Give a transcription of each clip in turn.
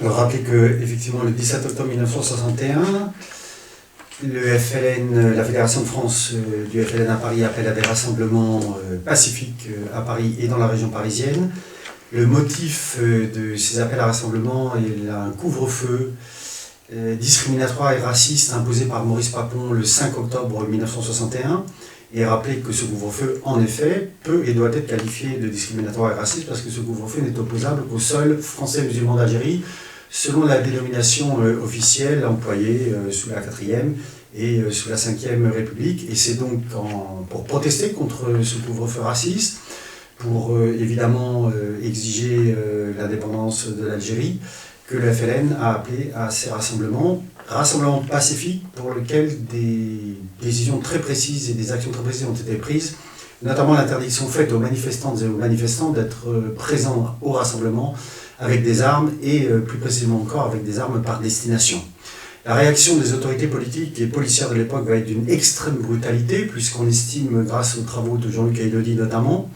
Alors, rappelez que, effectivement, le 17 octobre 1961, le FLN, la Fédération de France du FLN à Paris appelle à des rassemblements pacifiques à Paris et dans la région parisienne. Le motif de ces appels à rassemblement est un couvre-feu discriminatoire et raciste imposé par Maurice Papon le 5 octobre 1961. Et rappelez que ce couvre-feu, en effet, peut et doit être qualifié de discriminatoire et raciste parce que ce couvre-feu n'est opposable qu'aux seuls Français musulmans d'Algérie, selon la dénomination officielle employée sous la 4e et sous la 5e République. Et c'est donc pour protester contre ce couvre-feu raciste, pour évidemment exiger l'indépendance de l'Algérie, que le FLN a appelé à ces rassemblements pacifiques pour lesquels des décisions très précises et des actions très précises ont été prises, notamment l'interdiction faite aux manifestantes et aux manifestants d'être présents au rassemblement avec des armes et plus précisément encore avec des armes par destination. La réaction des autorités politiques et policières de l'époque va être d'une extrême brutalité, puisqu'on estime, grâce aux travaux de Jean-Luc Haïdodi notamment,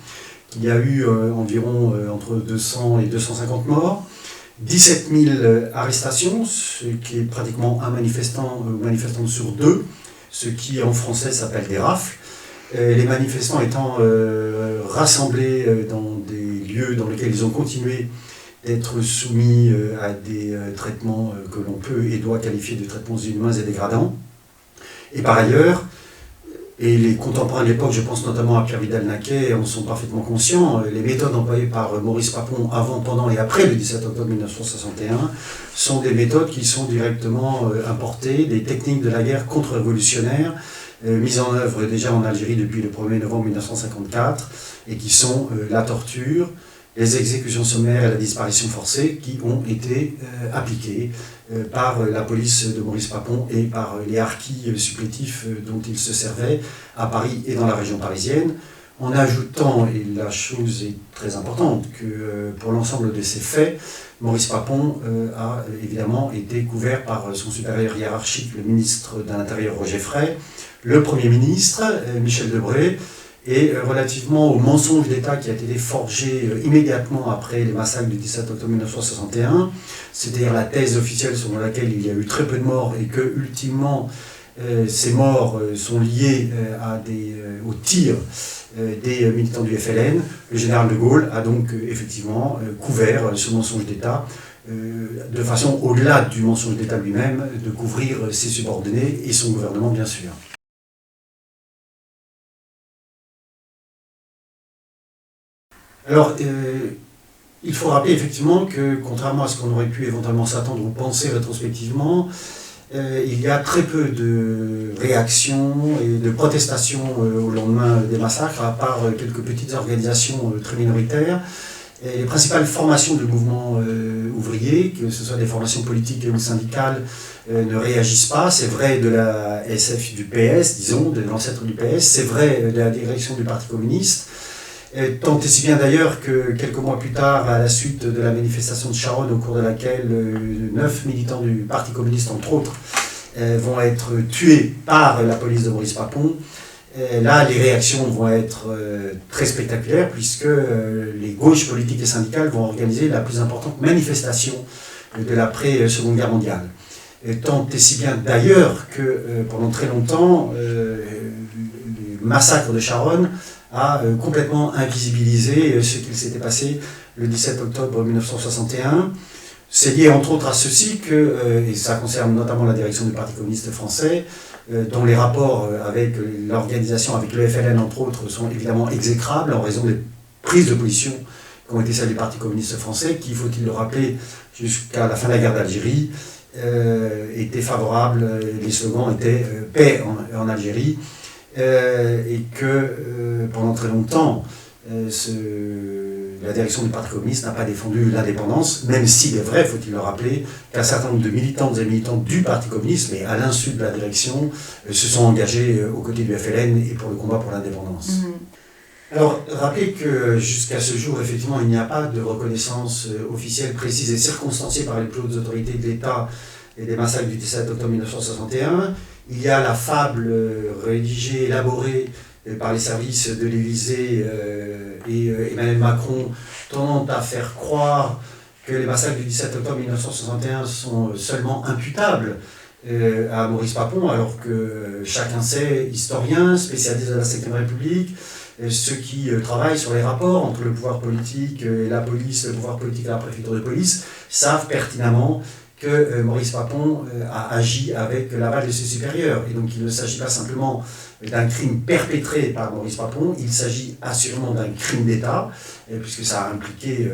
qu'il y a eu environ entre 200 et 250 morts, 17 000 arrestations, ce qui est pratiquement un manifestant ou manifestante sur deux, ce qui en français s'appelle des rafles. Les manifestants étant rassemblés dans des lieux dans lesquels ils ont continué d'être soumis à des traitements que l'on peut et doit qualifier de traitements inhumains et dégradants. Et par ailleurs, et les contemporains de l'époque, je pense notamment à Pierre Vidal-Naquet, en sont parfaitement conscients, les méthodes employées par Maurice Papon avant, pendant et après le 17 octobre 1961 sont des méthodes qui sont directement importées, des techniques de la guerre contre-révolutionnaire mises en œuvre déjà en Algérie depuis le 1er novembre 1954 et qui sont la torture, les exécutions sommaires et la disparition forcée qui ont été appliquées par la police de Maurice Papon et par les harkis supplétifs dont il se servait à Paris et dans la région parisienne, en ajoutant, et la chose est très importante, que pour l'ensemble de ces faits, Maurice Papon a évidemment été couvert par son supérieur hiérarchique, le ministre de l'Intérieur Roger Frey, le Premier ministre Michel Debré, et relativement au mensonge d'État qui a été forgé immédiatement après les massacres du 17 octobre 1961, c'est-à-dire la thèse officielle selon laquelle il y a eu très peu de morts et que, ultimement, ces morts sont liées aux tirs des militants du FLN, le général de Gaulle a donc effectivement couvert ce mensonge d'État de façon, au-delà du mensonge d'État lui-même, de couvrir ses subordonnés et son gouvernement, bien sûr. Alors, il faut rappeler effectivement que, contrairement à ce qu'on aurait pu éventuellement s'attendre ou penser rétrospectivement, il y a très peu de réactions et de protestations au lendemain des massacres, à part quelques petites organisations très minoritaires. Et les principales formations du mouvement ouvrier, que ce soit des formations politiques ou syndicales, ne réagissent pas. C'est vrai de la SF du PS, disons, de l'ancêtre du PS, c'est vrai de la direction du Parti communiste. Tant et si bien d'ailleurs que quelques mois plus tard, à la suite de la manifestation de Charonne, au cours de laquelle 9 militants du Parti communiste, entre autres, vont être tués par la police de Maurice Papon, là, les réactions vont être très spectaculaires, puisque les gauches politiques et syndicales vont organiser la plus importante manifestation de l'après-Seconde Guerre mondiale. Tant et si bien d'ailleurs que pendant très longtemps, le massacre de Charonne a complètement invisibilisé ce qu'il s'était passé le 17 octobre 1961. C'est lié entre autres à ceci que, et ça concerne notamment la direction du Parti communiste français, dont les rapports avec l'organisation, avec le FLN entre autres, sont évidemment exécrables en raison des prises de position qui ont été celles du Parti communiste français, qui, faut-il le rappeler, jusqu'à la fin de la guerre d'Algérie, étaient favorables, les slogans étaient « paix en Algérie », et que pendant très longtemps, la direction du Parti communiste n'a pas défendu l'indépendance, même s'il est vrai, faut-il le rappeler, qu'un certain nombre de militantes et militants du Parti communiste, mais à l'insu de la direction, se sont engagés aux côtés du FLN et pour le combat pour l'indépendance. Alors, rappelez que jusqu'à ce jour, effectivement, il n'y a pas de reconnaissance officielle, précise et circonstanciée par les plus hautes autorités de l'État et des massacres du 17 octobre 1961. Il y a la fable rédigée, élaborée par les services de l'Élysée et Emmanuel Macron, tendant à faire croire que les massacres du 17 octobre 1961 sont seulement imputables à Maurice Papon, alors que chacun sait, historiens, spécialistes de la Ve République, ceux qui travaillent sur les rapports entre le pouvoir politique et la police, le pouvoir politique et la préfecture de police, savent pertinemment que Maurice Papon a agi avec l'aval de ses supérieurs. Et donc il ne s'agit pas simplement d'un crime perpétré par Maurice Papon, il s'agit assurément d'un crime d'État, puisque ça a impliqué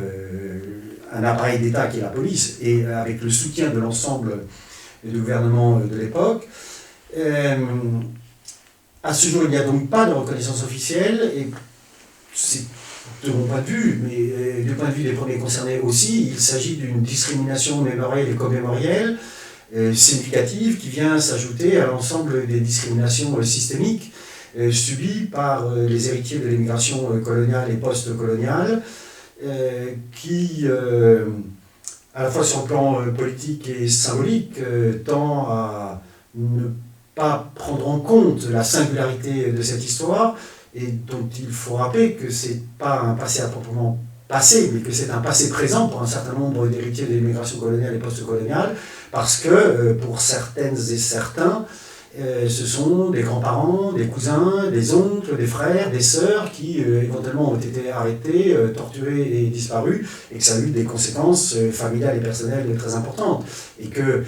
un appareil d'État qui est la police, et avec le soutien de l'ensemble du gouvernement de l'époque. À ce jour, il n'y a donc pas de reconnaissance officielle, et c'est de mon point de vue, mais du point de vue des premiers concernés aussi, il s'agit d'une discrimination mémorielle et commémorielle significative qui vient s'ajouter à l'ensemble des discriminations systémiques subies par les héritiers de l'immigration coloniale et post-coloniale, qui, à la fois sur le plan politique et symbolique, tend à ne pas prendre en compte la singularité de cette histoire, et dont il faut rappeler que ce n'est pas un passé à proprement passé, mais que c'est un passé présent pour un certain nombre d'héritiers de l'immigration coloniale et post-coloniale, parce que pour certaines et certains, ce sont des grands-parents, des cousins, des oncles, des frères, des sœurs qui éventuellement ont été arrêtés, torturés et disparus, et que ça a eu des conséquences familiales et personnelles très importantes. Et que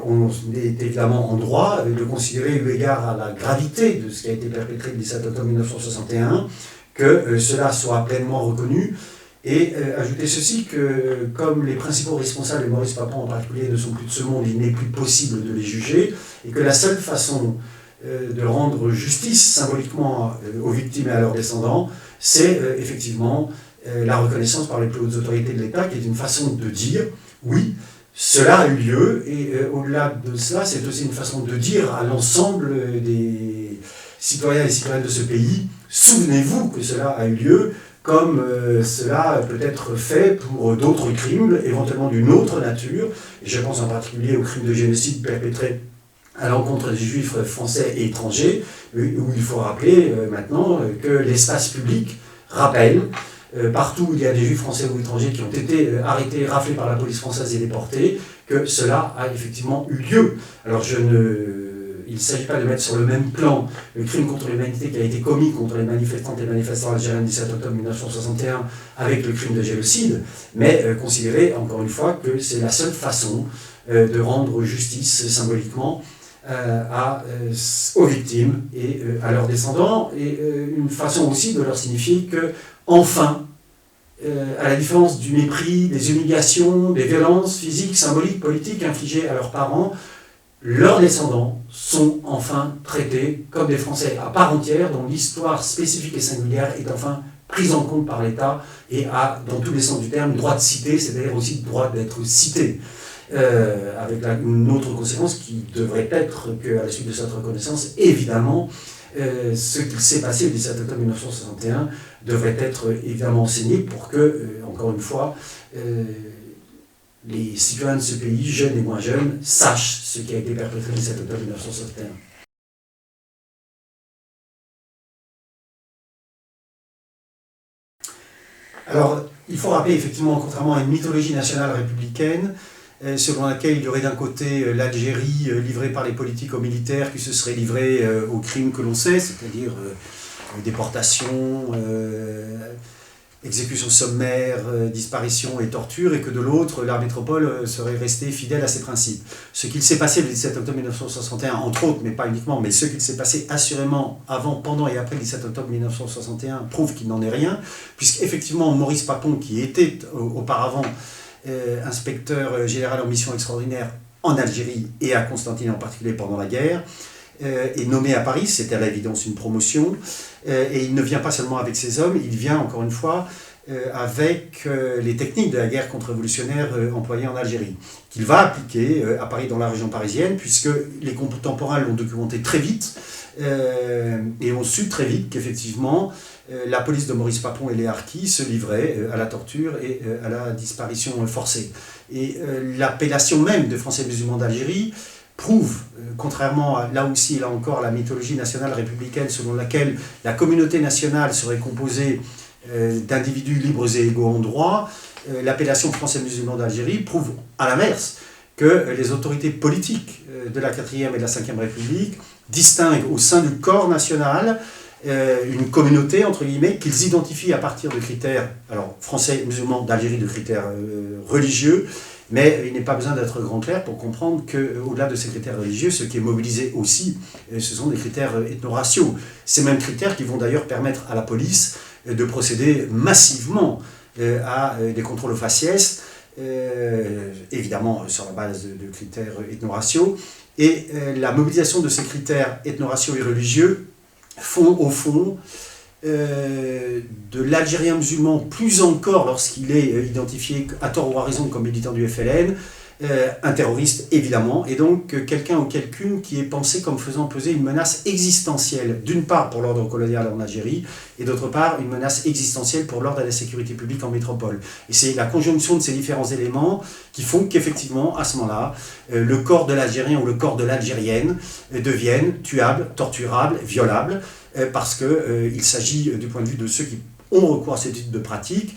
on est évidemment en droit de considérer, eu égard à la gravité de ce qui a été perpétré le 17 octobre 1961, que cela soit pleinement reconnu, et ajouter ceci, que comme les principaux responsables, et Maurice Papon en particulier, ne sont plus de ce monde, il n'est plus possible de les juger, et que la seule façon de rendre justice symboliquement aux victimes et à leurs descendants, c'est effectivement la reconnaissance par les plus hautes autorités de l'État, qui est une façon de dire, oui, cela a eu lieu, et au-delà de cela, c'est aussi une façon de dire à l'ensemble des citoyens et citoyennes de ce pays, souvenez-vous que cela a eu lieu, comme cela peut être fait pour d'autres crimes, éventuellement d'une autre nature, et je pense en particulier aux crimes de génocide perpétrés à l'encontre des juifs français et étrangers, où il faut rappeler maintenant que l'espace public rappelle partout où il y a des juifs français ou étrangers qui ont été arrêtés, raflés par la police française et déportés, que cela a effectivement eu lieu. Alors il ne s'agit pas de mettre sur le même plan le crime contre l'humanité qui a été commis contre les manifestantes et manifestants algériens le 17 octobre 1961 avec le crime de génocide, mais considérer encore une fois que c'est la seule façon de rendre justice symboliquement aux victimes et à leurs descendants, et une façon aussi de leur signifier que, enfin, à la différence du mépris, des humiliations, des violences physiques, symboliques, politiques infligées à leurs parents, leurs descendants sont enfin traités comme des Français à part entière, dont l'histoire spécifique et singulière est enfin prise en compte par l'État et a, dans tous les sens du terme, le droit de citer, c'est-à-dire aussi le droit d'être cité. Avec une autre conséquence qui devrait être qu'à la suite de cette reconnaissance, évidemment, ce qu'il s'est passé le 17 octobre 1961 devrait être évidemment enseigné pour que, encore une fois, les citoyens de ce pays, jeunes et moins jeunes, sachent ce qui a été perpétré le 17 octobre 1961. Alors, il faut rappeler effectivement, contrairement à une mythologie nationale républicaine, selon laquelle il y aurait d'un côté l'Algérie livrée par les politiques aux militaires qui se seraient livrés aux crimes que l'on sait, c'est-à-dire déportation, exécution sommaire, disparition et torture, et que de l'autre, la métropole serait restée fidèle à ses principes. Ce qu'il s'est passé le 17 octobre 1961, entre autres, mais pas uniquement, mais ce qu'il s'est passé assurément avant, pendant et après le 17 octobre 1961 prouve qu'il n'en est rien, puisqu'effectivement Maurice Papon, qui était auparavant inspecteur général en mission extraordinaire en Algérie et à Constantine en particulier pendant la guerre, est nommé à Paris, c'était à l'évidence une promotion, et il ne vient pas seulement avec ses hommes, il vient encore une fois avec les techniques de la guerre contre-révolutionnaire employées en Algérie, qu'il va appliquer à Paris, dans la région parisienne, puisque les contemporains l'ont documenté très vite, et ont su très vite qu'effectivement la police de Maurice Papon et les harkis se livraient à la torture et à la disparition forcée. Et l'appellation même de Français musulmans d'Algérie prouve, contrairement à, là aussi et là encore, à la mythologie nationale républicaine selon laquelle la communauté nationale serait composée d'individus libres et égaux en droit, l'appellation français musulman d'Algérie prouve à l'inverse que les autorités politiques de la 4e et de la 5e République distinguent au sein du corps national une communauté, entre guillemets, qu'ils identifient à partir de critères, alors français musulmans d'Algérie, de critères religieux, mais il n'est pas besoin d'être grand clair pour comprendre qu'au-delà de ces critères religieux, ce qui est mobilisé aussi, ce sont des critères ethno-raciaux. Ces mêmes critères qui vont d'ailleurs permettre à la police de procéder massivement à des contrôles aux faciès, évidemment sur la base de critères ethno-raciaux. Et la mobilisation de ces critères ethno-raciaux et religieux font au fond de l'Algérien musulman, plus encore lorsqu'il est identifié à tort ou à raison comme militant du FLN, un terroriste évidemment, et donc quelqu'un ou quelqu'une qui est pensé comme faisant peser une menace existentielle, d'une part pour l'ordre colonial en Algérie, et d'autre part une menace existentielle pour l'ordre et la sécurité publique en métropole. Et c'est la conjonction de ces différents éléments qui font qu'effectivement, à ce moment-là, le corps de l'Algérien ou le corps de l'Algérienne deviennent tuables, torturables, violables, parce qu'il s'agit du point de vue de ceux qui ont recours à ce type de pratiques,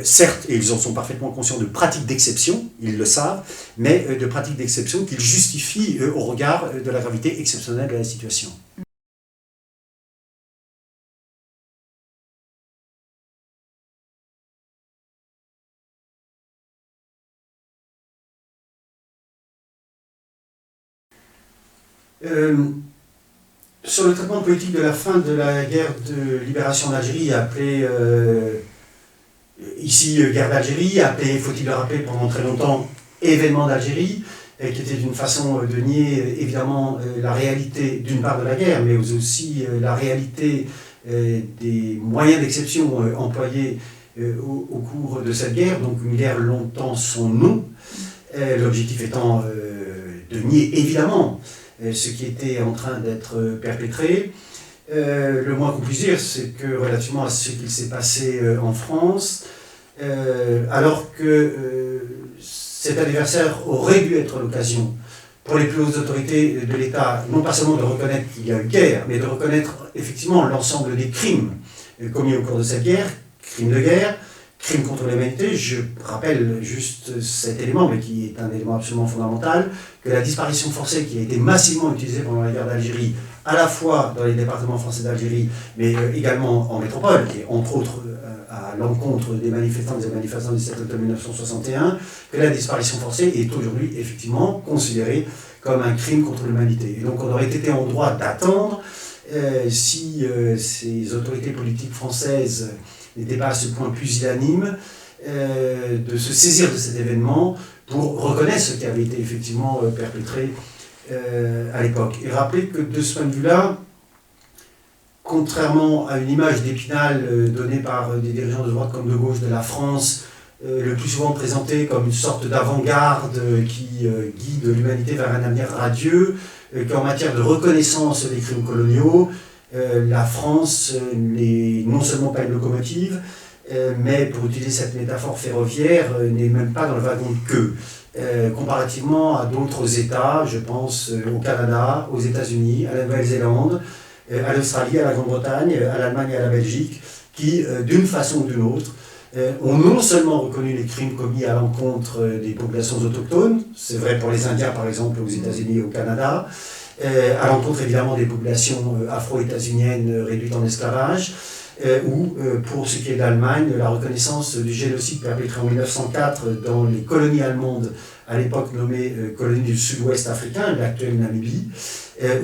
certes, et ils en sont parfaitement conscients, de pratiques d'exception, ils le savent, mais de pratiques d'exception qu'ils justifient au regard de la gravité exceptionnelle de la situation. Sur le traitement politique de la fin de la guerre de libération d'Algérie, appelée ici guerre d'Algérie, appelée, faut-il le rappeler, pendant très longtemps événement d'Algérie, qui était une façon de nier évidemment la réalité d'une part de la guerre, mais aussi la réalité des moyens d'exception employés au cours de cette guerre, donc une guerre longtemps sans nom, l'objectif étant de nier évidemment ce qui était en train d'être perpétré. Le moins qu'on puisse dire, c'est que relativement à ce qu'il s'est passé en France, alors que cet anniversaire aurait dû être l'occasion pour les plus hautes autorités de l'État, non pas seulement de reconnaître qu'il y a eu guerre, mais de reconnaître effectivement l'ensemble des crimes commis au cours de cette guerre, crimes de guerre, crimes contre l'humanité. Je rappelle juste cet élément, mais qui est un élément absolument fondamental, que la disparition forcée qui a été massivement utilisée pendant la guerre d'Algérie, à la fois dans les départements français d'Algérie, mais également en métropole, et entre autres à l'encontre des manifestants du 17 octobre 1961, que la disparition forcée est aujourd'hui effectivement considérée comme un crime contre l'humanité. Et donc on aurait été en droit d'attendre, si ces autorités politiques françaises n'étaient pas à ce point pusillanimes, de se saisir de cet événement pour reconnaître ce qui avait été effectivement perpétré à l'époque. Et rappeler que de ce point de vue-là, contrairement à une image d'Épinal donnée par des dirigeants de droite comme de gauche de la France, le plus souvent présentée comme une sorte d'avant-garde qui guide l'humanité vers un avenir radieux, qu'en matière de reconnaissance des crimes coloniaux, la France n'est non seulement pas une locomotive, mais pour utiliser cette métaphore ferroviaire, n'est même pas dans le wagon de queue. Comparativement à d'autres États, je pense au Canada, aux États-Unis, à la Nouvelle-Zélande, à l'Australie, à la Grande-Bretagne, à l'Allemagne et à la Belgique, qui, d'une façon ou d'une autre, ont non seulement reconnu les crimes commis à l'encontre des populations autochtones, c'est vrai pour les Indiens par exemple aux États-Unis et au Canada, à l'encontre évidemment des populations afro-états-uniennes réduites en esclavage, ou pour ce qui est de l'Allemagne, la reconnaissance du génocide perpétré en 1904 dans les colonies allemandes, à l'époque nommées colonies du sud-ouest africain, l'actuelle Namibie,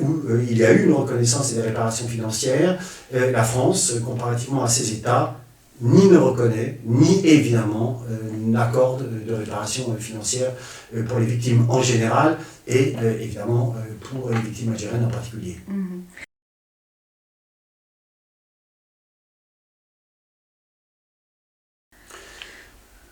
où il y a eu une reconnaissance et des réparations financières. La France, comparativement à ces États, ni ne reconnaît, ni évidemment n'accorde de réparation financière pour les victimes en général, et évidemment pour les victimes algériennes en particulier.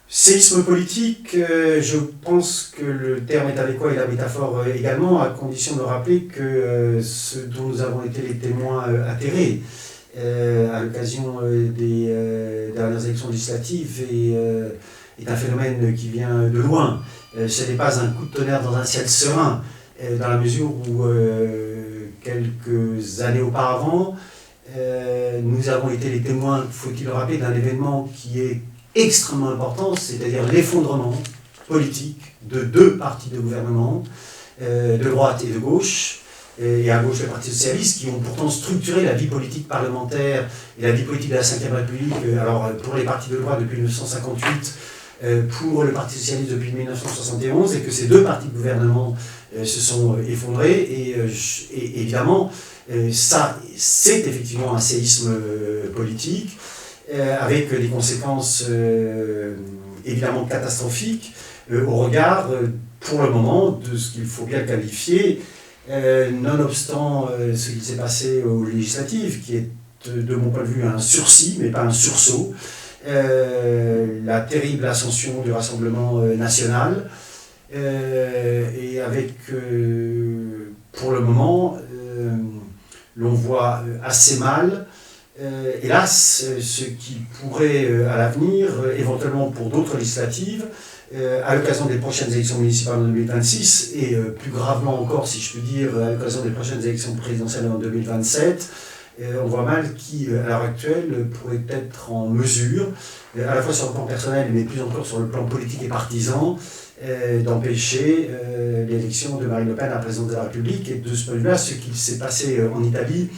Séisme politique, je pense que le terme est adéquat et la métaphore également, à condition de rappeler que ce dont nous avons été les témoins atterrés à l'occasion des dernières élections législatives est un phénomène qui vient de loin. Ce n'est pas un coup de tonnerre dans un ciel serein, dans la mesure où quelques années auparavant, nous avons été les témoins, faut-il le rappeler, d'un événement qui est extrêmement important, c'est-à-dire l'effondrement politique de deux partis de gouvernement, de droite et de gauche, et à gauche le Parti socialiste, qui ont pourtant structuré la vie politique parlementaire et la vie politique de la Ve République, alors pour les partis de droite depuis 1958, pour le Parti socialiste depuis 1971, et que ces deux partis de gouvernement se sont effondrés, et évidemment, ça, c'est effectivement un séisme politique, avec des conséquences évidemment catastrophiques, au regard, pour le moment, de ce qu'il faut bien qualifier, nonobstant ce qui s'est passé aux législatives, qui est de mon point de vue un sursis, mais pas un sursaut, la terrible ascension du Rassemblement national, et avec, pour le moment, l'on voit assez mal, hélas, ce qui pourrait à l'avenir, éventuellement pour d'autres législatives, à l'occasion des prochaines élections municipales en 2026, et plus gravement encore, si je peux dire, à l'occasion des prochaines élections présidentielles en 2027, on voit mal qui, à l'heure actuelle, pourrait être en mesure, à la fois sur le plan personnel, mais plus encore sur le plan politique et partisan, d'empêcher l'élection de Marine Le Pen à la présidence de la République. Et de ce point de vue-là, ce qui s'est passé en Italie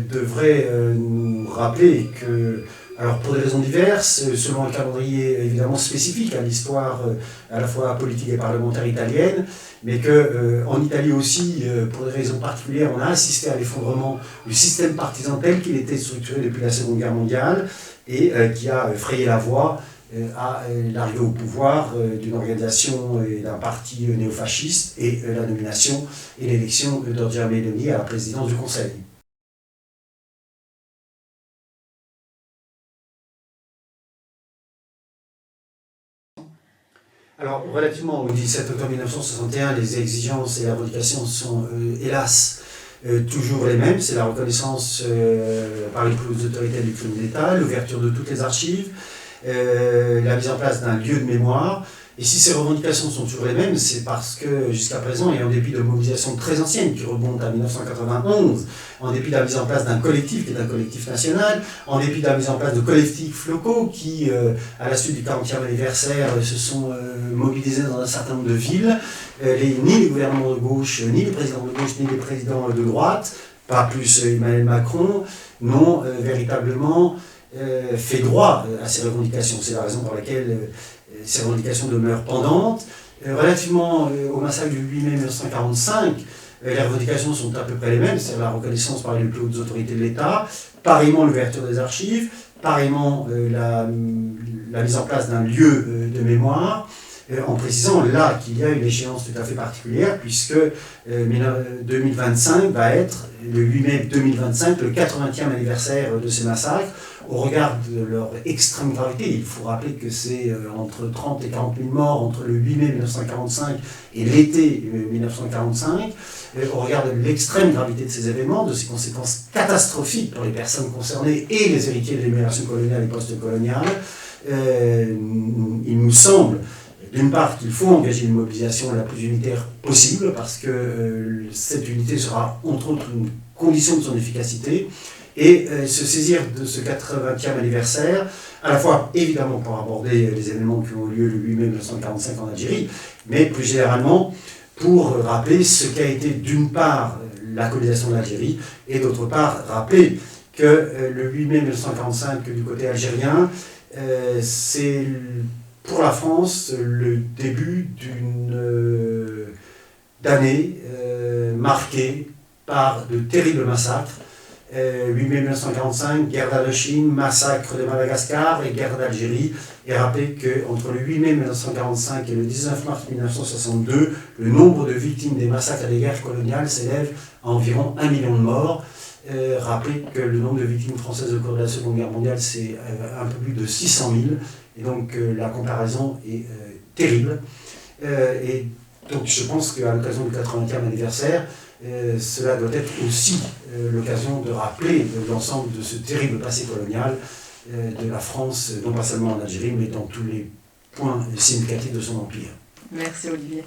devrait nous rappeler que, alors pour des raisons diverses, selon un calendrier évidemment spécifique à l'histoire à la fois politique et parlementaire italienne, mais qu'en Italie aussi, pour des raisons particulières, on a assisté à l'effondrement du système partisan tel qu'il était structuré depuis la Seconde Guerre mondiale, et qui a frayé la voie à l'arrivée au pouvoir d'une organisation et d'un parti néofasciste, et la nomination et l'élection de Giorgia Meloni à la présidence du Conseil. Alors, relativement au 17 octobre 1961, les exigences et les revendications sont, hélas, toujours les mêmes. C'est la reconnaissance par les plus autorités du crime d'État, l'ouverture de toutes les archives, la mise en place d'un lieu de mémoire. Et si ces revendications sont toujours les mêmes, c'est parce que jusqu'à présent, et en dépit de mobilisations très anciennes qui remontent à 1991, en dépit de la mise en place d'un collectif qui est un collectif national, en dépit de la mise en place de collectifs locaux qui, à la suite du 40e anniversaire, se sont mobilisés dans un certain nombre de villes, ni les gouvernements de gauche, ni les présidents de gauche, ni les présidents de droite, pas plus Emmanuel Macron, n'ont véritablement fait droit à ces revendications. C'est la raison pour laquelle ces revendications demeurent pendantes. Relativement au massacre du 8 mai 1945, les revendications sont à peu près les mêmes, c'est-à-dire la reconnaissance par les plus hautes autorités de l'État, pareillement l'ouverture des archives, pareillement la mise en place d'un lieu de mémoire, en précisant là qu'il y a une échéance tout à fait particulière, puisque 2025 va être, le 8 mai 2025, le 80e anniversaire de ces massacres. Au regard de leur extrême gravité, il faut rappeler que c'est entre 30 et 40 000 morts entre le 8 mai 1945 et l'été 1945. Au regard de l'extrême gravité de ces événements, de ces conséquences catastrophiques pour les personnes concernées et les héritiers de l'immigration coloniale et post-coloniale, il nous semble, d'une part, qu'il faut engager une mobilisation la plus unitaire possible, parce que cette unité sera, entre autres, une condition de son efficacité, et se saisir de ce 80e anniversaire, à la fois évidemment pour aborder les événements qui ont eu lieu le 8 mai 1945 en Algérie, mais plus généralement pour rappeler ce qu'a été d'une part la colonisation de l'Algérie, et d'autre part rappeler que le 8 mai 1945 du côté algérien, c'est pour la France le début d'une d'année marquée par de terribles massacres. 8 mai 1945, guerre d'Indochine, massacre de Madagascar et guerre d'Algérie. Et rappelez qu'entre le 8 mai 1945 et le 19 mars 1962, le nombre de victimes des massacres et des guerres coloniales s'élève à environ 1 million de morts. Rappelez que le nombre de victimes françaises au cours de la Seconde Guerre mondiale, c'est un peu plus de 600 000. Et donc la comparaison est terrible. Et donc je pense qu'à l'occasion du 80e anniversaire, cela doit être aussi l'occasion de rappeler l'ensemble de ce terrible passé colonial de la France, non pas seulement en Algérie, mais dans tous les points significatifs de son empire. Merci Olivier.